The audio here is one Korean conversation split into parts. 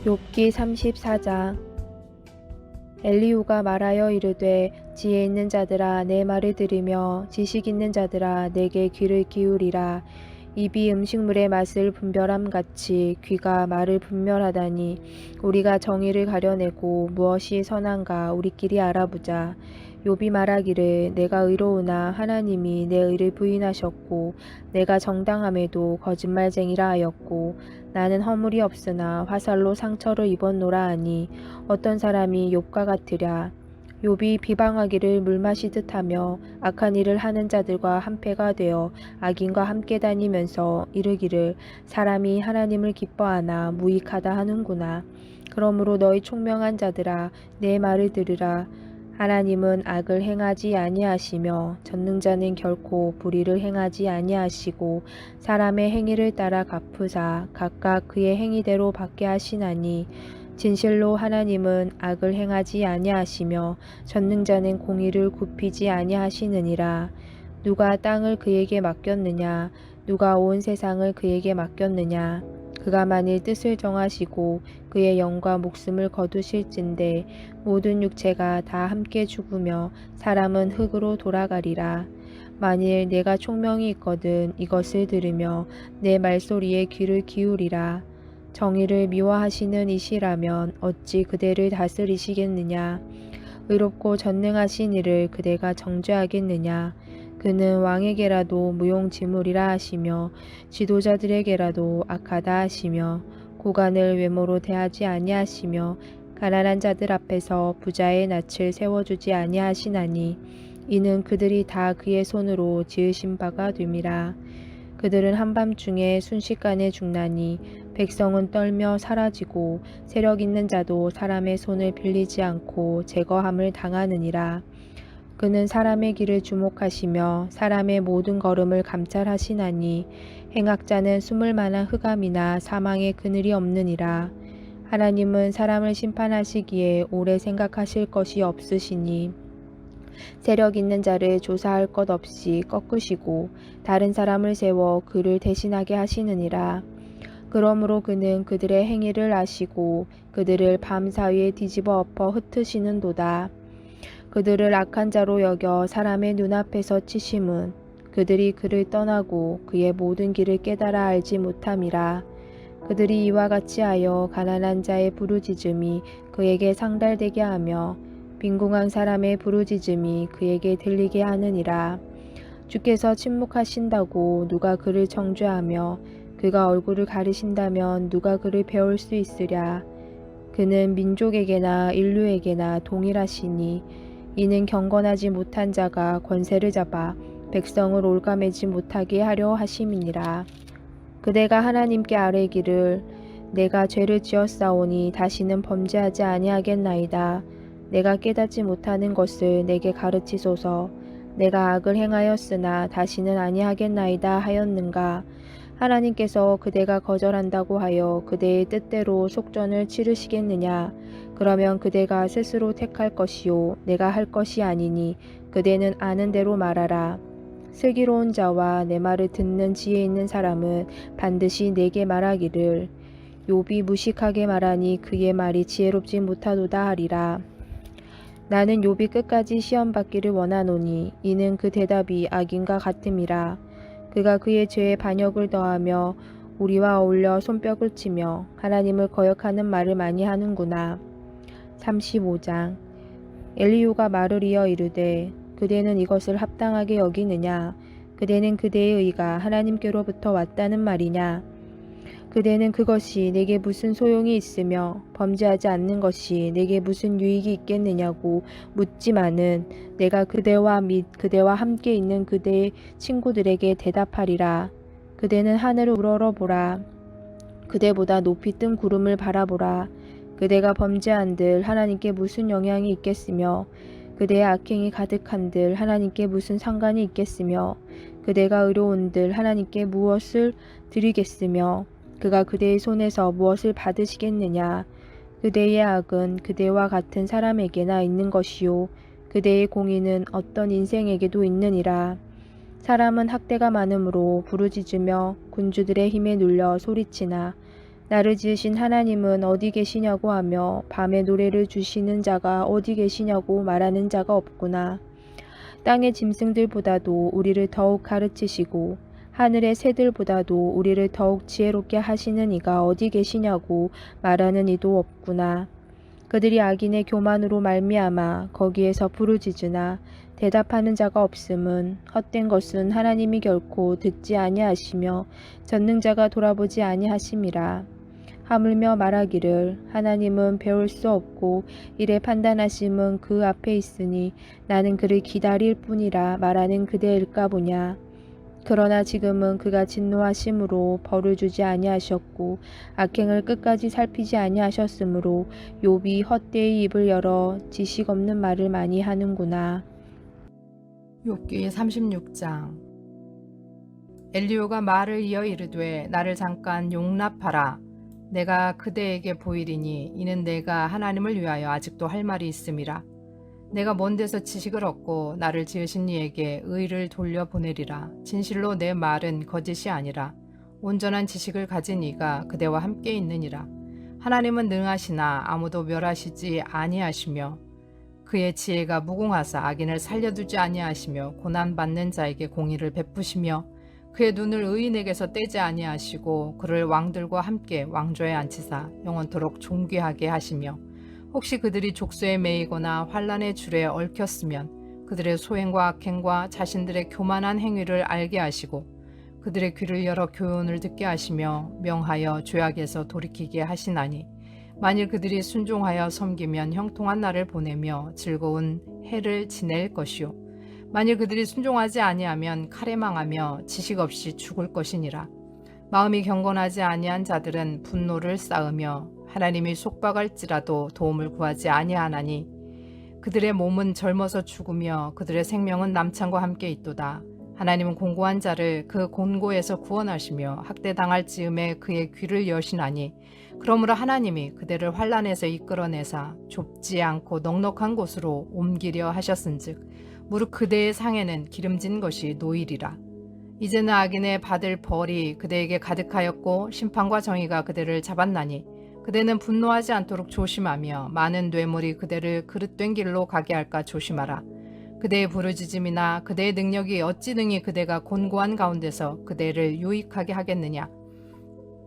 욥기 34장. 엘리후가 말하여 이르되 지혜 있는 자들아 내 말을 들으며 지식 있는 자들아 내게 귀를 기울이라. 입이 음식물의 맛을 분별함 같이 귀가 말을 분별하다니 우리가 정의를 가려내고 무엇이 선한가 우리끼리 알아보자. 욥이 말하기를 내가 의로우나 하나님이 내 의를 부인하셨고 내가 정당함에도 거짓말쟁이라 하였고 나는 허물이 없으나 화살로 상처를 입었노라 하니 어떤 사람이 욥과 같으랴. 욥이 비방하기를 물마시듯 하며 악한 일을 하는 자들과 한패가 되어 악인과 함께 다니면서 이르기를 사람이 하나님을 기뻐하나 무익하다 하는구나. 그러므로 너희 총명한 자들아 내 말을 들으라. 하나님은 악을 행하지 아니하시며 전능자는 결코 불의를 행하지 아니하시고 사람의 행위를 따라 갚으사 각각 그의 행위대로 받게 하시나니 진실로 하나님은 악을 행하지 아니하시며 전능자는 공의를 굽히지 아니하시느니라. 누가 땅을 그에게 맡겼느냐? 누가 온 세상을 그에게 맡겼느냐? 그가 만일 뜻을 정하시고 그의 영과 목숨을 거두실진대 모든 육체가 다 함께 죽으며 사람은 흙으로 돌아가리라. 만일 내가 총명이 있거든 이것을 들으며 내 말소리에 귀를 기울이라. 정의를 미워하시는 이시라면 어찌 그대를 다스리시겠느냐? 의롭고 전능하신 이를 그대가 정죄하겠느냐? 그는 왕에게라도 무용지물이라 하시며 지도자들에게라도 악하다 하시며 고관을 외모로 대하지 아니하시며 가난한 자들 앞에서 부자의 낯을 세워주지 아니하시나니 이는 그들이 다 그의 손으로 지으신 바가 됨이라. 그들은 한밤중에 순식간에 죽나니 백성은 떨며 사라지고 세력 있는 자도 사람의 손을 빌리지 않고 제거함을 당하느니라. 그는 사람의 길을 주목하시며 사람의 모든 걸음을 감찰하시나니 행악자는 숨을 만한 흑암이나 사망의 그늘이 없느니라. 하나님은 사람을 심판하시기에 오래 생각하실 것이 없으시니 세력 있는 자를 조사할 것 없이 꺾으시고 다른 사람을 세워 그를 대신하게 하시느니라. 그러므로 그는 그들의 행위를 아시고 그들을 밤 사이에 뒤집어 엎어 흩으시는도다. 그들을 악한 자로 여겨 사람의 눈앞에서 치심은 그들이 그를 떠나고 그의 모든 길을 깨달아 알지 못함이라. 그들이 이와 같이 하여 가난한 자의 부르짖음이 그에게 상달되게 하며 빈궁한 사람의 부르짖음이 그에게 들리게 하느니라. 주께서 침묵하신다고 누가 그를 정죄하며 그가 얼굴을 가리신다면 누가 그를 배울 수 있으랴. 그는 민족에게나 인류에게나 동일하시니 이는 경건하지 못한 자가 권세를 잡아 백성을 올가매지 못하게 하려 하심이니라. 그대가 하나님께 아뢰기를 내가 죄를 지었사오니 다시는 범죄하지 아니하겠나이다. 내가 깨닫지 못하는 것을 내게 가르치소서. 내가 악을 행하였으나 다시는 아니하겠나이다 하였는가. 하나님께서 그대가 거절한다고 하여 그대의 뜻대로 속전을 치르시겠느냐. 그러면 그대가 스스로 택할 것이요 내가 할 것이 아니니 그대는 아는 대로 말하라. 슬기로운 자와 내 말을 듣는 지혜 있는 사람은 반드시 내게 말하기를 욥이 무식하게 말하니 그의 말이 지혜롭지 못하도다 하리라. 나는 욥이 끝까지 시험받기를 원하노니 이는 그 대답이 악인과 같음이라. 그가 그의 죄에 반역을 더하며 우리와 어울려 손뼉을 치며 하나님을 거역하는 말을 많이 하는구나. 35장. 엘리후가 말을 이어 이르되 그대는 이것을 합당하게 여기느냐? 그대는 그대의 의가 하나님께로부터 왔다는 말이냐? 그대는 그것이 내게 무슨 소용이 있으며 범죄하지 않는 것이 내게 무슨 유익이 있겠느냐고 묻지만은 내가 그대와 및 그대와 함께 있는 그대의 친구들에게 대답하리라. 그대는 하늘을 우러러보라. 그대보다 높이 뜬 구름을 바라보라. 그대가 범죄한들 하나님께 무슨 영향이 있겠으며 그대의 악행이 가득한들 하나님께 무슨 상관이 있겠으며 그대가 의로운들 하나님께 무엇을 드리겠으며 그가 그대의 손에서 무엇을 받으시겠느냐. 그대의 악은 그대와 같은 사람에게나 있는 것이요 그대의 공의는 어떤 인생에게도 있느니라. 사람은 학대가 많으므로 부르짖으며 군주들의 힘에 눌려 소리치나 나를 지으신 하나님은 어디 계시냐고 하며 밤에 노래를 주시는 자가 어디 계시냐고 말하는 자가 없구나. 땅의 짐승들보다도 우리를 더욱 가르치시고 하늘의 새들보다도 우리를 더욱 지혜롭게 하시는 이가 어디 계시냐고 말하는 이도 없구나. 그들이 악인의 교만으로 말미암아 거기에서 부르짖으나 대답하는 자가 없음은 헛된 것은 하나님이 결코 듣지 아니하시며 전능자가 돌아보지 아니하심이라. 하물며 말하기를 하나님은 배울 수 없고 이래 판단하심은 그 앞에 있으니 나는 그를 기다릴 뿐이라 말하는 그대일까 보냐. 그러나 지금은 그가 진노하심으로 벌을 주지 아니하셨고 악행을 끝까지 살피지 아니하셨으므로 욥이 헛되이 입을 열어 지식 없는 말을 많이 하는구나. 욥기 36장. 엘리후가 말을 이어 이르되 나를 잠깐 용납하라. 내가 그대에게 보이리니 이는 내가 하나님을 위하여 아직도 할 말이 있음이라. 내가 먼 데서 지식을 얻고 나를 지으신 이에게 의를 돌려보내리라. 진실로 내 말은 거짓이 아니라 온전한 지식을 가진 이가 그대와 함께 있느니라. 하나님은 능하시나 아무도 멸하시지 아니하시며 그의 지혜가 무궁하사 악인을 살려두지 아니하시며 고난받는 자에게 공의를 베푸시며 그의 눈을 의인에게서 떼지 아니하시고 그를 왕들과 함께 왕좌에 앉히사 영원토록 존귀하게 하시며 혹시 그들이 족쇄에 매이거나 환난의 줄에 얽혔으면 그들의 소행과 악행과 자신들의 교만한 행위를 알게 하시고 그들의 귀를 열어 교훈을 듣게 하시며 명하여 죄악에서 돌이키게 하시나니 만일 그들이 순종하여 섬기면 형통한 날을 보내며 즐거운 해를 지낼 것이요 만일 그들이 순종하지 아니하면 칼에 망하며 지식 없이 죽을 것이니라. 마음이 경건하지 아니한 자들은 분노를 쌓으며 하나님이 속박할지라도 도움을 구하지 아니하나니 그들의 몸은 젊어서 죽으며 그들의 생명은 남창과 함께 있도다. 하나님은 공고한 자를 그 곤고에서 구원하시며 학대당할 즈음에 그의 귀를 여시나니 그러므로 하나님이 그대를 환난에서 이끌어내사 좁지 않고 넉넉한 곳으로 옮기려 하셨은즉 무릇 그대의 상에는 기름진 것이 노이리라. 이제는 악인의 받을 벌이 그대에게 가득하였고 심판과 정의가 그대를 잡았나니 그대는 분노하지 않도록 조심하며 많은 뇌물이 그대를 그릇된 길로 가게 할까 조심하라. 그대의 부르짖음이나 그대의 능력이 어찌 능히 그대가 곤고한 가운데서 그대를 유익하게 하겠느냐.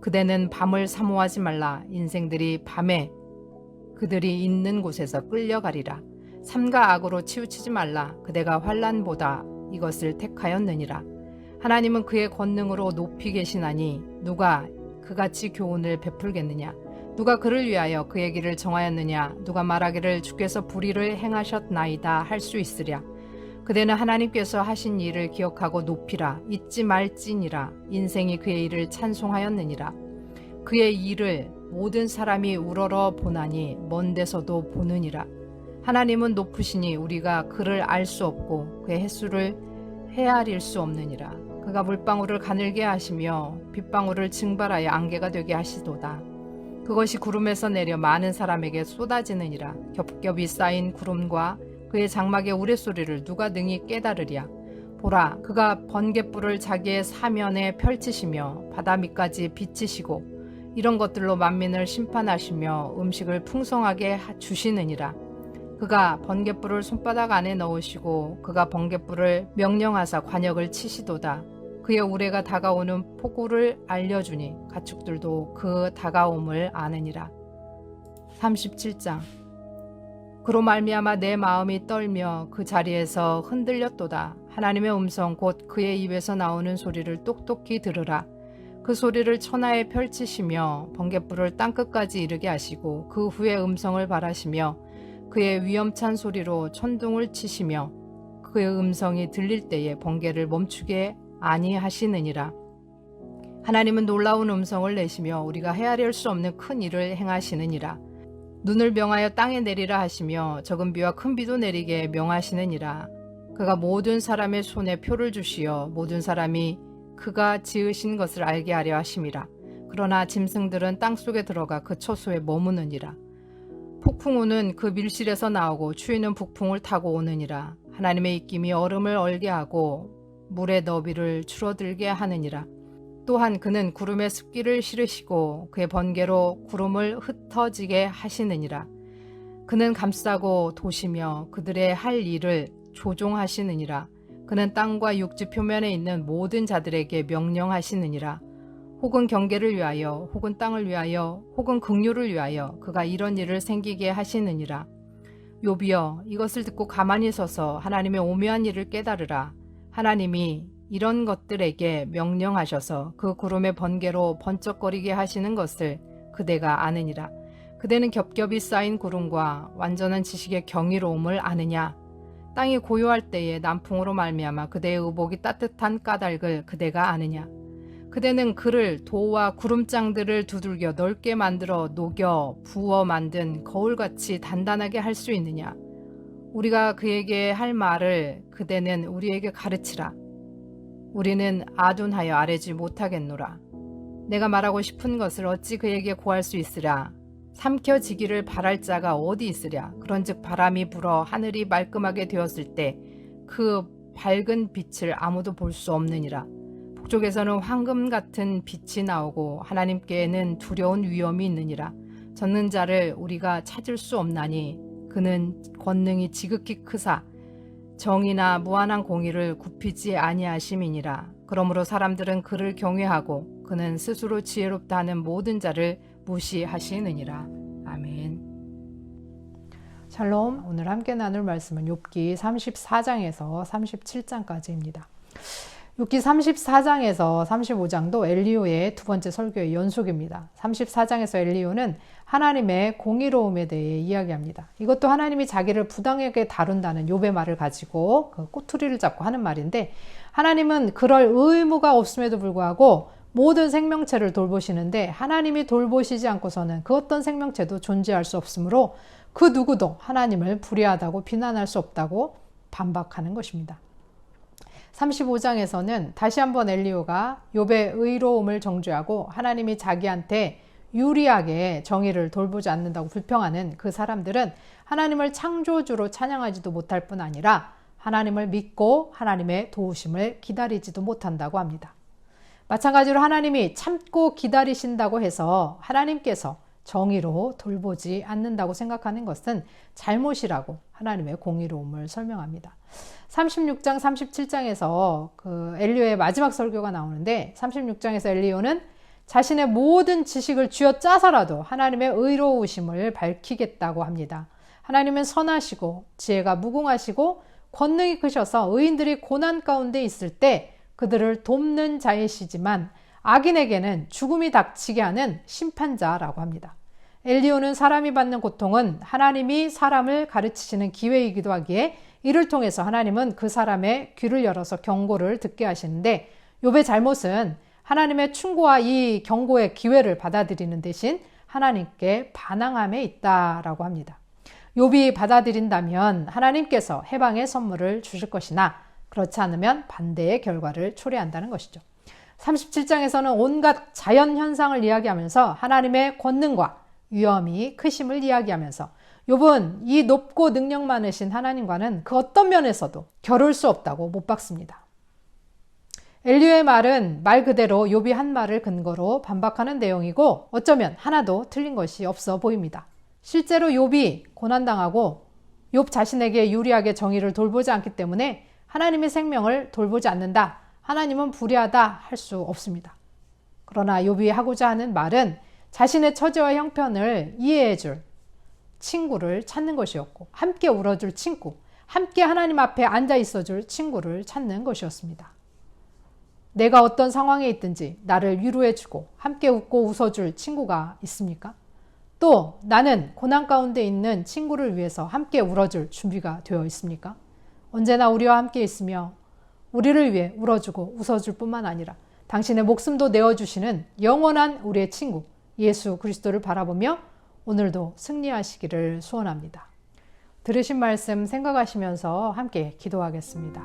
그대는 밤을 사모하지 말라. 인생들이 밤에 그들이 있는 곳에서 끌려가리라. 삼가 악으로 치우치지 말라. 그대가 환난보다 이것을 택하였느니라. 하나님은 그의 권능으로 높이 계시나니 누가 그같이 교훈을 베풀겠느냐. 누가 그를 위하여 그의 길을 정하였느냐. 누가 말하기를 주께서 불의를 행하셨나이다 할 수 있으랴. 그대는 하나님께서 하신 일을 기억하고 높이라. 잊지 말지니라. 인생이 그의 일을 찬송하였느니라. 그의 일을 모든 사람이 우러러 보나니 먼 데서도 보느니라. 하나님은 높으시니 우리가 그를 알 수 없고 그의 횟수를 헤아릴 수 없느니라. 그가 물방울을 가늘게 하시며 빗방울을 증발하여 안개가 되게 하시도다. 그것이 구름에서 내려 많은 사람에게 쏟아지느니라. 겹겹이 쌓인 구름과 그의 장막의 우레소리를 누가 능히 깨달으랴. 보라, 그가 번갯불을 자기의 사면에 펼치시며 바다 밑까지 비치시고 이런 것들로 만민을 심판하시며 음식을 풍성하게 주시느니라. 그가 번갯불을 손바닥 안에 넣으시고 그가 번갯불을 명령하사 관역을 치시도다. 그의 우레가 다가오는 폭우를 알려주니 가축들도 그 다가옴을 아느니라. 37장. 그로 말미암아 내 마음이 떨며 그 자리에서 흔들렸도다. 하나님의 음성 곧 그의 입에서 나오는 소리를 똑똑히 들으라. 그 소리를 천하에 펼치시며 번갯불을 땅끝까지 이르게 하시고 그 후에 음성을 발하시며 그의 위엄찬 소리로 천둥을 치시며 그의 음성이 들릴 때에 번개를 멈추게 아니하시느니라. 하나님은 놀라운 음성을 내시며 우리가 헤아릴 수 없는 큰 일을 행하시느니라. 눈을 명하여 땅에 내리라 하시며 적은 비와 큰 비도 내리게 명하시느니라. 그가 모든 사람의 손에 표를 주시어 모든 사람이 그가 지으신 것을 알게 하려 하심이라. 그러나 짐승들은 땅속에 들어가 그 처소에 머무느니라. 폭풍우는 그 밀실에서 나오고 추위는 북풍을 타고 오느니라. 하나님의 입김이 얼음을 얼게 하고 물의 너비를 줄어들게 하느니라. 또한 그는 구름에 습기를 실으시고 그의 번개로 구름을 흩어지게 하시느니라. 그는 감싸고 도시며 그들의 할 일을 조종하시느니라. 그는 땅과 육지 표면에 있는 모든 자들에게 명령하시느니라. 혹은 경계를 위하여, 혹은 땅을 위하여, 혹은 긍휼을 위하여 그가 이런 일을 생기게 하시느니라. 욥이여, 이것을 듣고 가만히 서서 하나님의 오묘한 일을 깨달으라. 하나님이 이런 것들에게 명령하셔서 그 구름의 번개로 번쩍거리게 하시는 것을 그대가 아느니라. 그대는 겹겹이 쌓인 구름과 완전한 지식의 경이로움을 아느냐? 땅이 고요할 때에 남풍으로 말미암아 그대의 의복이 따뜻한 까닭을 그대가 아느냐? 그대는 그를 도와 구름장들을 두들겨 넓게 만들어 녹여 부어 만든 거울같이 단단하게 할 수 있느냐? 우리가 그에게 할 말을 그대는 우리에게 가르치라. 우리는 아둔하여 아뢰지 못하겠노라. 내가 말하고 싶은 것을 어찌 그에게 구할 수 있으랴? 삼켜지기를 바랄 자가 어디 있으랴? 그런즉 바람이 불어 하늘이 말끔하게 되었을 때 그 밝은 빛을 아무도 볼 수 없느니라. 북쪽에서는 황금 같은 빛이 나오고 하나님께는 두려운 위엄이 있느니라. 젖는 자를 우리가 찾을 수 없나니 그는 권능이 지극히 크사 정의나 무한한 공의를 굽히지 아니하심이니라. 그러므로 사람들은 그를 경외하고 그는 스스로 지혜롭다 하는 모든 자를 무시하시느니라. 아멘. 샬롬. 오늘 함께 나눌 말씀은 욥기 34장에서 37장까지입니다. 욥기 34장에서 35장도 엘리후의 두 번째 설교의 연속입니다. 34장에서 엘리후는 하나님의 공의로움에 대해 이야기합니다. 이것도 하나님이 자기를 부당하게 다룬다는 욥의 말을 가지고 그 꼬투리를 잡고 하는 말인데, 하나님은 그럴 의무가 없음에도 불구하고 모든 생명체를 돌보시는데 하나님이 돌보시지 않고서는 그 어떤 생명체도 존재할 수 없으므로 그 누구도 하나님을 불의하다고 비난할 수 없다고 반박하는 것입니다. 35장에서는 다시 한번 엘리후가 욥의 의로움을 정죄하고 하나님이 자기한테 유리하게 정의를 돌보지 않는다고 불평하는 그 사람들은 하나님을 창조주로 찬양하지도 못할 뿐 아니라 하나님을 믿고 하나님의 도우심을 기다리지도 못한다고 합니다. 마찬가지로 하나님이 참고 기다리신다고 해서 하나님께서 정의로 돌보지 않는다고 생각하는 것은 잘못이라고 하나님의 공의로움을 설명합니다. 36장, 37장에서 그 엘리후의 마지막 설교가 나오는데, 36장에서 엘리후는 자신의 모든 지식을 쥐어짜서라도 하나님의 의로우심을 밝히겠다고 합니다. 하나님은 선하시고 지혜가 무궁하시고 권능이 크셔서 의인들이 고난 가운데 있을 때 그들을 돕는 자이시지만 악인에게는 죽음이 닥치게 하는 심판자라고 합니다. 엘리후는 사람이 받는 고통은 하나님이 사람을 가르치시는 기회이기도 하기에 이를 통해서 하나님은 그 사람의 귀를 열어서 경고를 듣게 하시는데, 욥의 잘못은 하나님의 충고와 이 경고의 기회를 받아들이는 대신 하나님께 반항함에 있다라고 합니다. 욥이 받아들인다면 하나님께서 해방의 선물을 주실 것이나 그렇지 않으면 반대의 결과를 초래한다는 것이죠. 37장에서는 온갖 자연 현상을 이야기하면서 하나님의 권능과 위엄이 크심을 이야기하면서 욥은 이 높고 능력 많으신 하나님과는 그 어떤 면에서도 겨룰 수 없다고 못 박습니다. 엘리후의 말은 말 그대로 욥이 한 말을 근거로 반박하는 내용이고 어쩌면 하나도 틀린 것이 없어 보입니다. 실제로 욥이 고난당하고 욥 자신에게 유리하게 정의를 돌보지 않기 때문에 하나님의 생명을 돌보지 않는다, 하나님은 불의하다 할 수 없습니다. 그러나 욥이 하고자 하는 말은 자신의 처지와 형편을 이해해 줄 친구를 찾는 것이었고, 함께 울어줄 친구, 함께 하나님 앞에 앉아 있어줄 친구를 찾는 것이었습니다. 내가 어떤 상황에 있든지 나를 위로해주고 함께 웃고 웃어줄 친구가 있습니까? 또 나는 고난 가운데 있는 친구를 위해서 함께 울어줄 준비가 되어 있습니까? 언제나 우리와 함께 있으며 우리를 위해 울어주고 웃어줄 뿐만 아니라 당신의 목숨도 내어주시는 영원한 우리의 친구 예수 그리스도를 바라보며 오늘도 승리하시기를 소원합니다. 들으신 말씀 생각하시면서 함께 기도하겠습니다.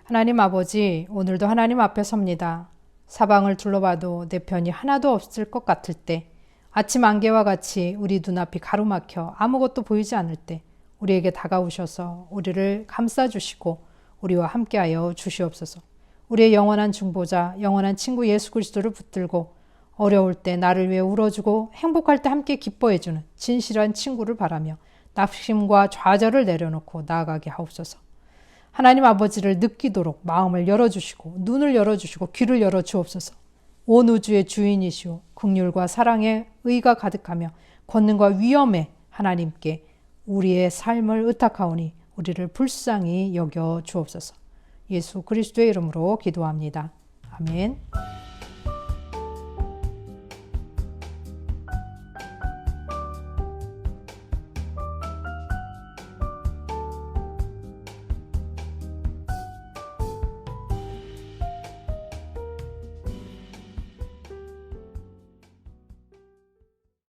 하나님 아버지, 오늘도 하나님 앞에 섭니다. 사방을 둘러봐도 내 편이 하나도 없을 것 같을 때, 아침 안개와 같이 우리 눈앞이 가로막혀 아무것도 보이지 않을 때 우리에게 다가오셔서 우리를 감싸주시고 우리와 함께하여 주시옵소서. 우리의 영원한 중보자, 영원한 친구 예수 그리스도를 붙들고 어려울 때 나를 위해 울어주고 행복할 때 함께 기뻐해주는 진실한 친구를 바라며 낙심과 좌절을 내려놓고 나아가게 하옵소서. 하나님 아버지를 느끼도록 마음을 열어주시고 눈을 열어주시고 귀를 열어주옵소서. 온 우주의 주인이시오 긍휼과 사랑에 의가 가득하며 권능과 위엄에 하나님께 우리의 삶을 의탁하오니 우리를 불쌍히 여겨 주옵소서. 예수 그리스도의 이름으로 기도합니다. 아멘.